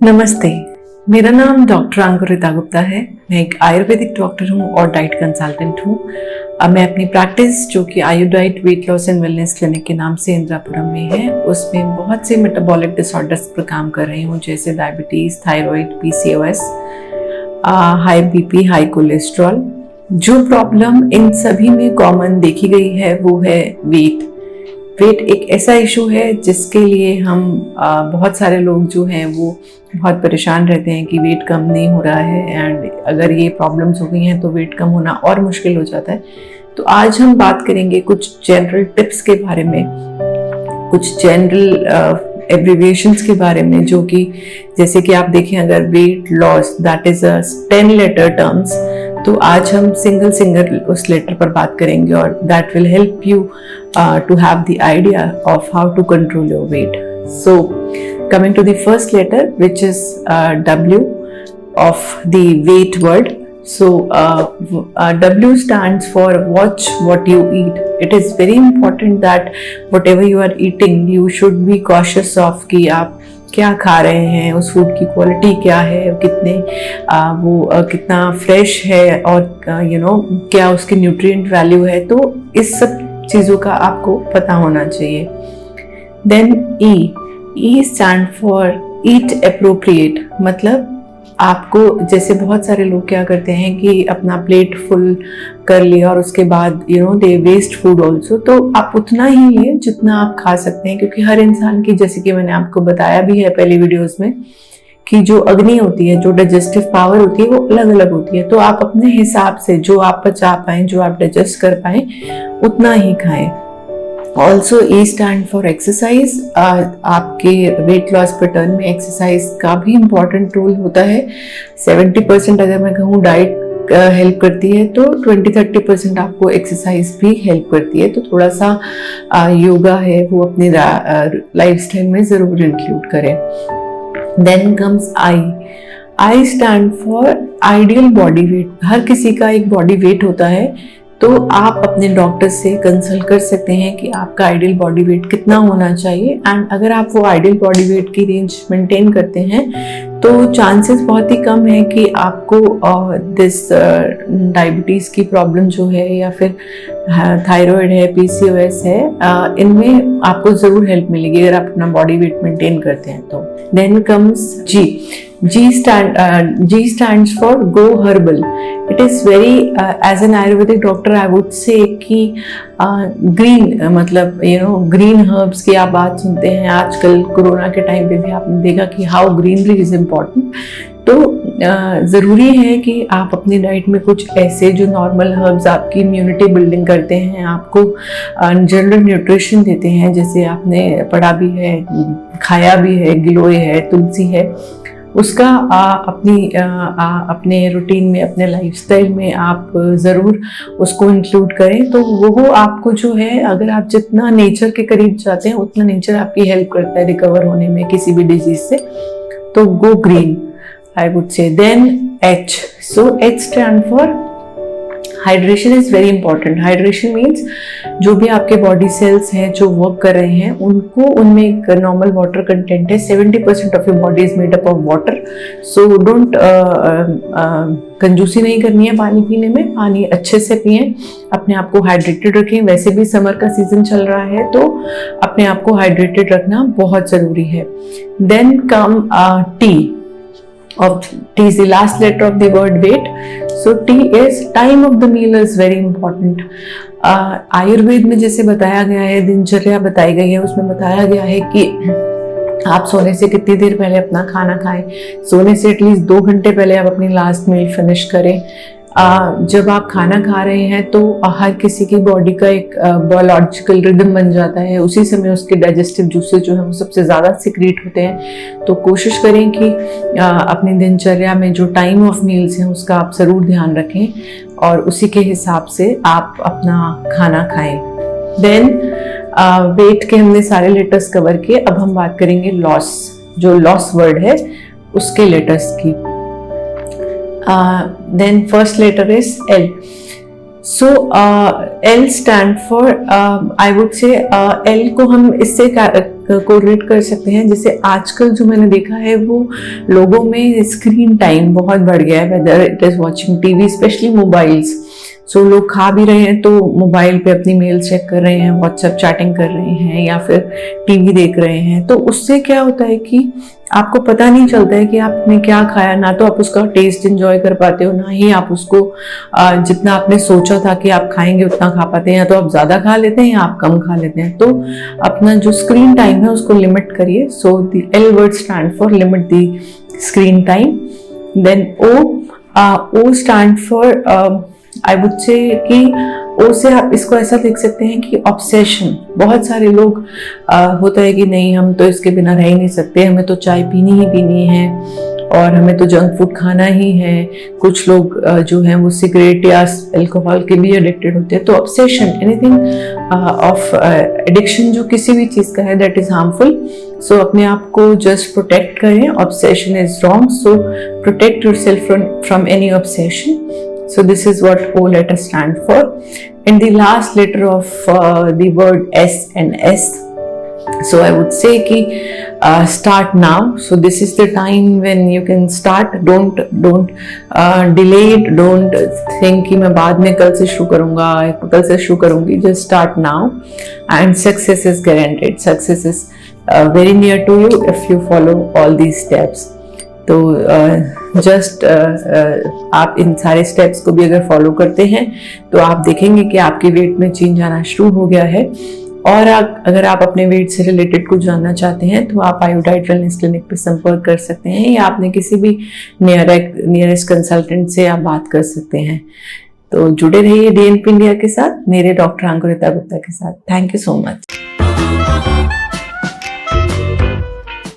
नमस्ते, मेरा नाम डॉक्टर अंकुरिता गुप्ता है। मैं एक आयुर्वेदिक डॉक्टर हूँ और डाइट कंसल्टेंट हूँ। मैं अपनी प्रैक्टिस जो कि आयु diet weight loss and wellness clinic के नाम से इंदिरापुरम में है, उसमें बहुत से मेटाबॉलिक डिसऑर्डर्स पर काम कर रही हूँ, जैसे diabetes, thyroid, PCOS, high BP, high cholesterol. जो प्रॉब्लम इन सभी में कॉमन देखी गई है वो है वेट। वेट एक ऐसा इशू है जिसके लिए हम बहुत सारे लोग जो हैं वो बहुत परेशान रहते हैं कि वेट कम नहीं हो रहा है, एंड अगर ये प्रॉब्लम्स हो गई हैं तो वेट कम होना और मुश्किल हो जाता है। तो आज हम बात करेंगे कुछ जनरल टिप्स के बारे में, कुछ जनरल एब्रिविएशंस के बारे में, जो कि जैसे कि आप देखें, अगर weight loss that is a 10 letter terms, तो आज हम सिंगल उस लेटर पर बात करेंगे और that will help you to have the idea of how to control your weight. So coming to the first letter, which is W of the weight word. So W stands for watch what you eat. It is very important that whatever you are eating, you should be cautious of कि आप क्या खा रहे हैं, उस food की quality क्या है, कितने कितना फ्रेश है, और क्या उसकी न्यूट्रिएंट वैल्यू है। तो इस सब चीज़ों का आपको पता होना चाहिए। Then E stand for eat appropriate, मतलब आपको, जैसे बहुत सारे लोग क्या करते हैं कि अपना प्लेट फुल कर लिया और उसके बाद दे वेस्ट फूड ऑल्सो। तो आप उतना ही लें जितना आप खा सकते हैं, क्योंकि हर इंसान की, जैसे कि मैंने आपको बताया भी है पहले वीडियोस में, कि जो अग्नि होती है, जो डाइजेस्टिव पावर होती है, वो अलग अलग होती है। तो आप अपने हिसाब से जो आप पचा पाएं, जो आप डाइजेस्ट कर पाएं, उतना ही खाएं। Also E stand for exercise. आपके वेट लॉस पैटर्न में एक्सरसाइज का भी इम्पॉर्टेंट रोल होता है। 70% अगर मैं कहूँ डाइट हेल्प करती है, तो 20-30% आपको एक्सरसाइज भी हेल्प करती है। तो थोड़ा सा योगा है वो अपनी लाइफस्टाइल में ज़रूर इंक्लूड करें। Then comes I stand for ideal body weight. हर किसी का एक बॉडी वेट होता है, तो आप अपने डॉक्टर से कंसल्ट कर सकते हैं कि आपका आइडियल बॉडी वेट कितना होना चाहिए। एंड अगर आप वो आइडियल बॉडी वेट की रेंज मेंटेन करते हैं, तो चांसेस बहुत ही कम है कि आपको दिस डायबिटीज़ की प्रॉब्लम जो है, या फिर थायराइड है, PCOS है, इनमें आपको ज़रूर हेल्प मिलेगी अगर आप अपना बॉडी वेट मेंटेन करते हैं तो। Then comes G stands for go herbal. It is very as an Ayurvedic doctor I would say कि ग्रीन, मतलब ग्रीन हर्ब्स की आप बात सुनते हैं। आजकल कोरोना के टाइम पे भी आपने देखा कि हाउ ग्रीनरी इज इम्पॉर्टेंट। तो ज़रूरी है कि आप अपनी डाइट में कुछ ऐसे जो नॉर्मल हर्ब्स आपकी इम्यूनिटी बिल्डिंग करते हैं, आपको जनरल न्यूट्रिशन देते हैं, जैसे आपने पढ़ा भी है, खाया भी है, गिलोय है, तुलसी है, उसका अपने रूटीन में, अपने लाइफस्टाइल में आप ज़रूर उसको इंक्लूड करें। तो वो आपको जो है, अगर आप जितना नेचर के करीब जाते हैं, उतना नेचर आपकी हेल्प करता है रिकवर होने में किसी भी डिजीज से। तो go green I would say. Then H, so H stand for hydration is very important. Hydration means जो भी आपके बॉडी सेल्स हैं जो वर्क कर रहे हैं, उनको, उनमें एक नॉर्मल वाटर कंटेंट है। 70% of your body is made up of water. So don't कंजूसी नहीं करनी है पानी पीने में। पानी अच्छे से पिएं, अपने आप को हाइड्रेटेड रखें। वैसे भी समर का सीजन चल रहा है, तो अपने आप को हाइड्रेटेड रखना बहुत ज़रूरी है। Then come T is the last letter of the word weight. So T is time of the meal is very important. Ayurveda में जैसे बताया गया है, दिनचर्या बताई गई है, उसमें बताया गया है कि आप सोने से कितनी देर पहले अपना खाना खाएं। सोने से एटलीस्ट 2 घंटे पहले आप अपनी लास्ट मील फिनिश करें। जब आप खाना खा रहे हैं तो हर किसी की बॉडी का एक बायोलॉजिकल रिदम बन जाता है। उसी समय उसके डाइजेस्टिव जूसेस जो है वो सबसे ज़्यादा सिक्रीट होते हैं। तो कोशिश करें कि अपनी दिनचर्या में जो टाइम ऑफ मील्स हैं उसका आप ज़रूर ध्यान रखें और उसी के हिसाब से आप अपना खाना खाएं। देन वेट के हमने सारे लेटर्स कवर किए। अब हम बात करेंगे लॉस, जो लॉस वर्ड है उसके लेटर्स की। Then first letter is L. So L stand for, I would से L को हम इससे कोरिलेट कर सकते हैं, जैसे आजकल जो मैंने देखा है वो लोगों में स्क्रीन टाइम बहुत बढ़ गया है, whether it is watching TV, specially mobiles. So लोग खा भी रहे हैं तो मोबाइल पे अपनी मेल चेक कर रहे हैं, व्हाट्सएप चैटिंग कर रहे हैं या फिर टीवी देख रहे हैं। तो उससे क्या होता है कि आपको पता नहीं चलता है कि आपने क्या खाया, ना तो आप उसका टेस्ट एंजॉय कर पाते हो, ना ही आप उसको जितना आपने सोचा था कि आप खाएंगे उतना खा पाते हैं। या तो आप ज़्यादा खा लेते हैं या आप कम खा लेते हैं। तो अपना जो स्क्रीन टाइम है उसको लिमिट करिए। So the L word stand for limit the screen time. Then O stand for, I would say कि ओ से आप इसको ऐसा देख सकते हैं कि ऑब्सेशन। बहुत सारे लोग होता है कि नहीं हम तो इसके बिना रह ही नहीं सकते, हमें तो चाय पीनी ही पीनी है और हमें तो जंक फूड खाना ही है। कुछ लोग जो हैं वो सिगरेट या अल्कोहल के भी एडिक्टेड होते हैं। तो ऑब्सेशन, एनीथिंग ऑफ एडिक्शन जो किसी भी चीज़ का है दैट इज हार्मफुल। सो अपने आप को जस्ट प्रोटेक्ट करें। Obsession is wrong, so protect yourself from any obsession. So this is what O letter stand for. And the last letter of the word S and S. So I would say कि start now. So this is the time when you can start. Don't delay it. Don't think कि मैं बाद में कल से शुरू करूँगा, कल से शुरू करूँगी. Just start now, and success is guaranteed. Success is very near to you if you follow all these steps. तो जस्ट आप इन सारे स्टेप्स को भी अगर फॉलो करते हैं तो आप देखेंगे कि आपके वेट में चेंज आना शुरू हो गया है। और अगर आप अपने वेट से रिलेटेड कुछ जानना चाहते हैं तो आप आयोडाइट वेलनेस क्लिनिक पे संपर्क कर सकते हैं, या आपने किसी भी नियरेस्ट कंसल्टेंट से आप बात कर सकते हैं। तो जुड़े रहिए DNP इंडिया के साथ, मेरे डॉक्टर अंकुरिता गुप्ता के साथ। Thank you so much.